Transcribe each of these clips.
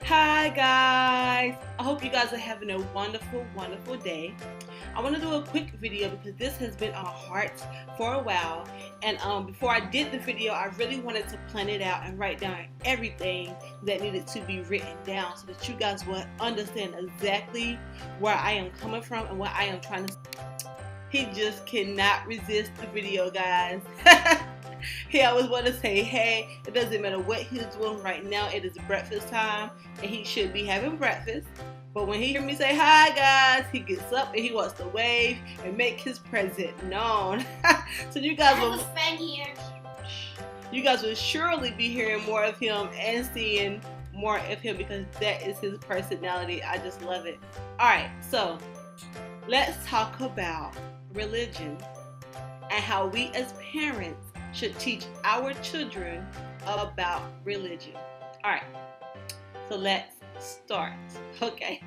Hi guys, I hope you guys are having a wonderful day. I want to do a quick video because this has been on my heart for a while, and before I did the video I really wanted to plan it out and write down everything that needed to be written down so that you guys would understand exactly where I am coming from and what I am trying to. He just cannot resist the video, guys. He always want to say, hey, it doesn't matter what he's doing right now, it is breakfast time and he should be having breakfast. But when he hear me say hi guys, he gets up and he wants to wave and make his presence known. So you guys will surely be hearing more of him and seeing more of him because that is his personality. I just love it. Alright, so let's talk about religion and how we as parents should teach our children about religion. Alright, so let's start. Okay,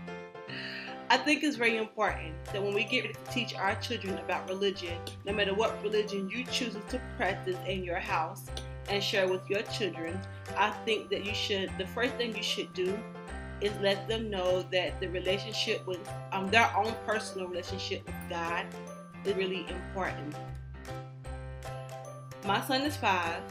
I think it's very important that when we get ready to teach our children about religion, no matter what religion you choose to practice in your house and share with your children, I think that the first thing you should do is let them know that the relationship with their own personal relationship with God is really important. My son is 5,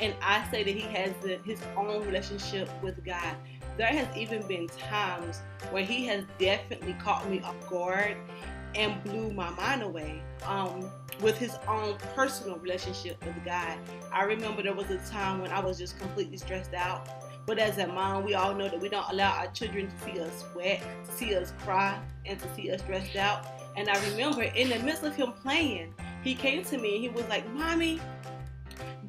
and I say that he has his own relationship with God. There has even been times where he has definitely caught me off guard and blew my mind away with his own personal relationship with God. I remember there was a time when I was just completely stressed out. But as a mom, we all know that we don't allow our children to see us sweat, to see us cry, and to see us stressed out. And I remember in the midst of him playing, he came to me and he was like, Mommy,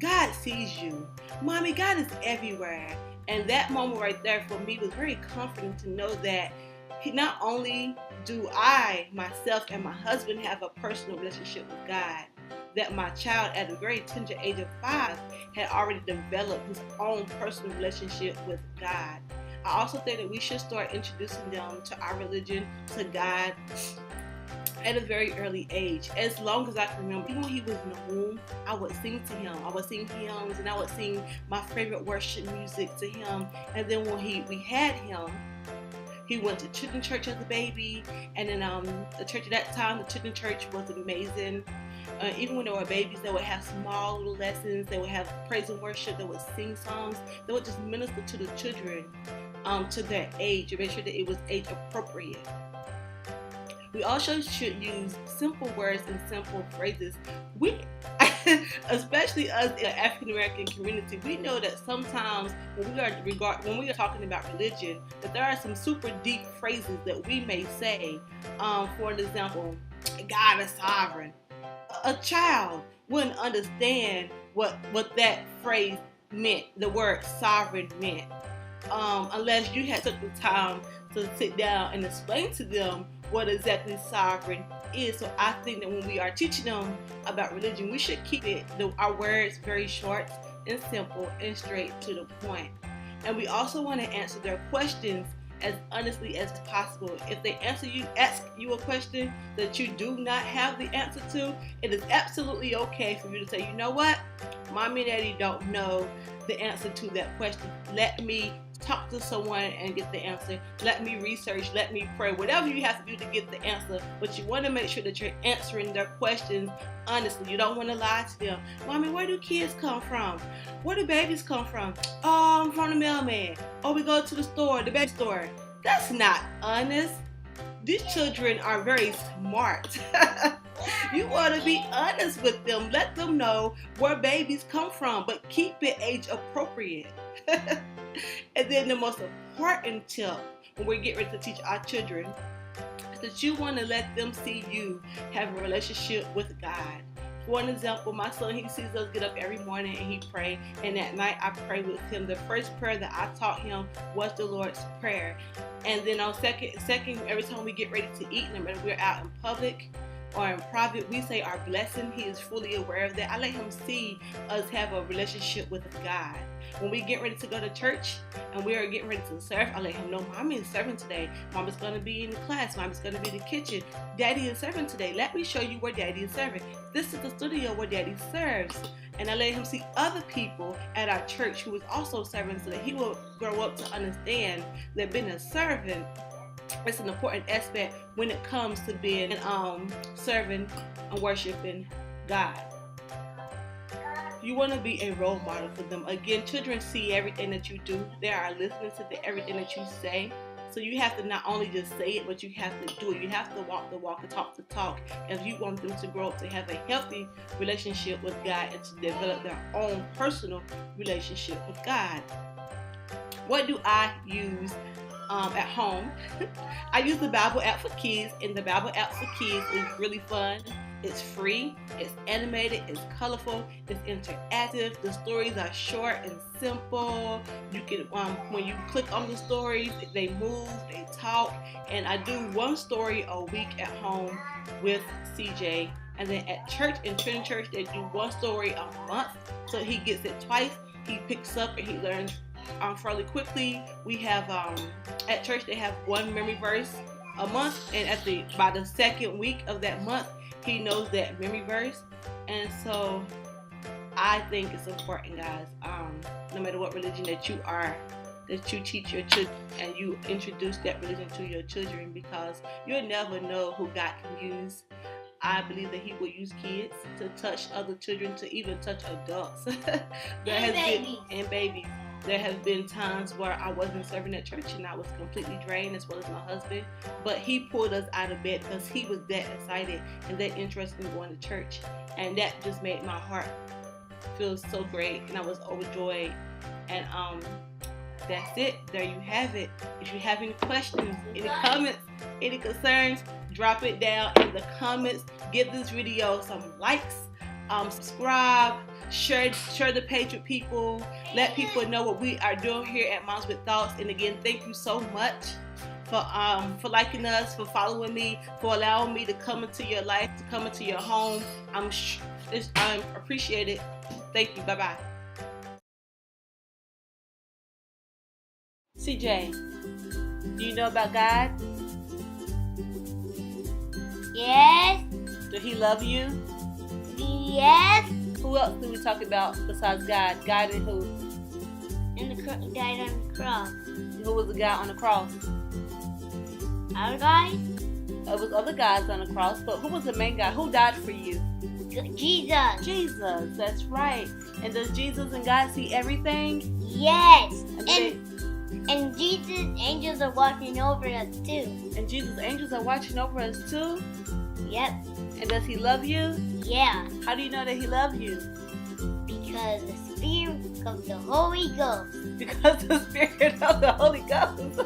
God sees you. Mommy, God is everywhere. And that moment right there for me was very comforting to know that not only do I, myself, and my husband have a personal relationship with God, that my child at a very tender age of 5 had already developed his own personal relationship with God. I also think that we should start introducing them to our religion, to God, at a very early age. As long as I can remember, even when he was in the womb, I would sing to him. I would sing hymns and I would sing my favorite worship music to him. And then when we had him, he went to children's church as a baby, and then the church at that time, the children's church was amazing. Even when they were babies, they would have small little lessons. They would have praise and worship. They would sing songs. They would just minister to the children to their age and make sure that it was age appropriate. We also should use simple words and simple phrases. We, especially us in the African American community, we know that sometimes when we are talking about religion, that there are some super deep phrases that we may say. For example, God is sovereign. A child wouldn't understand what that phrase meant, the word sovereign meant, unless you had took the time to sit down and explain to them what exactly sovereign is. So I think that when we are teaching them about religion, we should keep our words very short and simple and straight to the point. And we also want to answer their questions as honestly as possible. If they ask you a question that you do not have the answer to, it is absolutely okay for you to say, you know what, Mommy and Daddy don't know the answer to that question. Let me talk to someone and get the answer. Let me research, let me pray, whatever you have to do to get the answer. But you want to make sure that you're answering their questions honestly. You don't want to lie to them. Mommy, where do kids come from? Where do babies come from? Oh, I'm from the mailman. Oh, we go to the store, the baby store. That's not honest. These children are very smart. You want to be honest with them. Let them know where babies come from, but keep it age appropriate. And then the most important tip when we get ready to teach our children is that you want to let them see you have a relationship with God. For an example, my son, he sees us get up every morning and he pray, and at night I pray with him. The first prayer that I taught him was the Lord's Prayer. And then on second, every time we get ready to eat, no matter we're out in public, or in private, we say our blessing. He is fully aware of that. I let him see us have a relationship with God. When we get ready to go to church and we are getting ready to serve, I let him know, Mommy is serving today. Mom is going to be in the class. Mom is going to be in the kitchen. Daddy is serving today. Let me show you where Daddy is serving. This is the studio where Daddy serves. And I let him see other people at our church who was also serving, so that he will grow up to understand that being a servant is an important aspect when it comes to being serving and worshiping God. You want to be a role model for them. Again, children see everything that you do. They are listening to everything that you say. So you have to not only just say it, but you have to do it. You have to walk the walk and talk the talk. If you want them to grow up to have a healthy relationship with God and to develop their own personal relationship with God. What do I use at home? I use the Bible app for kids, and the Bible app for kids is really fun. It's free, it's animated, it's colorful, it's interactive. The stories are short and simple. You can, when you click on the stories, they move, they talk. And I do one story a week at home with CJ. And then at church, in Trinity Church, they do one story a month. So he gets it twice. He picks up and he learns fairly quickly. We have, at church, they have one memory verse a month. And by the second week of that month, he knows that memory verse. And so I think it's important, guys, no matter what religion that you are, that you teach your children and you introduce that religion to your children, because you'll never know who God can use. I believe that he will use kids to touch other children, to even touch adults. And babies. There have been times where I wasn't serving at church and I was completely drained, as well as my husband. But he pulled us out of bed because he was that excited and that interested in going to church. And that just made my heart feel so great, and I was overjoyed. And that's it. There you have it. If you have any questions, any comments, any concerns, drop it down in the comments. Give this video some likes. Subscribe, share the page with people, let people know what we are doing here at Moms with Thoughts. And again, thank you so much for liking us, for following me, for allowing me to come into your life, to come into your home. I'm appreciate it. Thank you. Bye bye. CJ, do you know about God? Yes. Do he love you? Yes. Who else do we talk about besides God? God and who? And the died on the cross. Who was the guy on the cross? Other guys? There was other guys on the cross, but who was the main guy? Who died for you? Jesus. Jesus, that's right. And does Jesus and God see everything? Yes. And Jesus' angels are watching over us too. And Jesus' angels are watching over us too? Yep. And does he love you? Yeah. How do you know that he loves you? Because the Spirit of the Holy Ghost. Because the Spirit of the Holy Ghost.